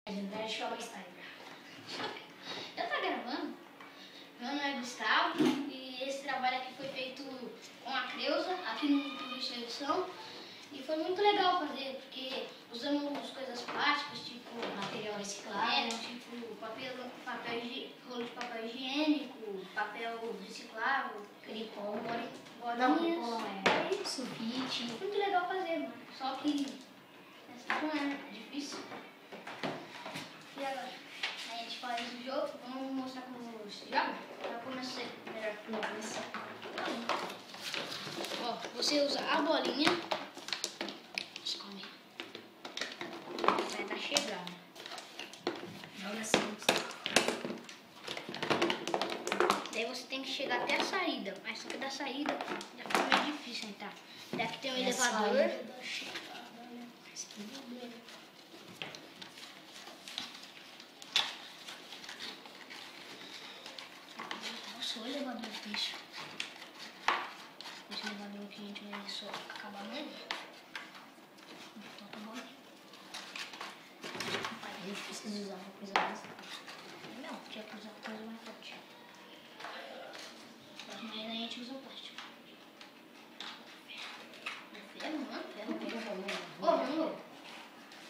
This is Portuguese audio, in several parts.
Deixa eu estar aí. Já tá gravando? Meu nome é Gustavo e esse trabalho aqui foi feito com a Creuza, aqui no Turista Edição. E foi muito legal fazer, porque usamos coisas plásticas, tipo Material reciclável. tipo rolo de papel higiênico, papel reciclável, Cripom. bolinhas. Cripom é sulfite. Muito legal fazer, mano. Só que essa não é difícil. E agora? A gente faz o jogo, vamos mostrar como você joga? Já comecei melhor. Não, começar. Ó, você usa a bolinha. Escolhe. Vai estar chegando. Joga assim. Daí você tem que chegar até a saída. Mas só que da saída já fica meio difícil entrar. Daqui tem um elevador. Da chegada, né? Mas que doideira. Eu sou o elevador, bicho. Esse elevador que a gente vai só acabar nele. Então tá bom. A gente precisa usar uma coisa mais. Não, tinha que usar coisa mais forte. Mas a gente usa o plástico. Ferro, mano? Ferro. Ô, vamos.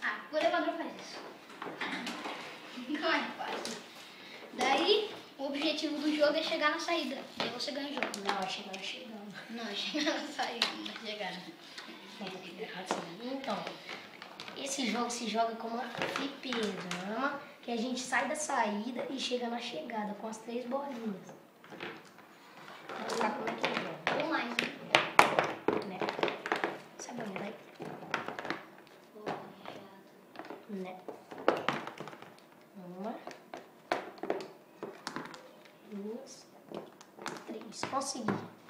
Ah, o elevador faz isso. Não é fácil. Daí, o objetivo do jogo é chegar na saída. Daí você ganha o jogo. Não, é chegando. Não, é chegar na saída, não é chegar. Então, esse jogo se joga como uma fliperama, que a gente sai da saída e chega na chegada com as 3 bolinhas. Vou mostrar como é que joga. Ou mais, Né? Sabe onde vai? Né? Uma, 2, 3. Consegui.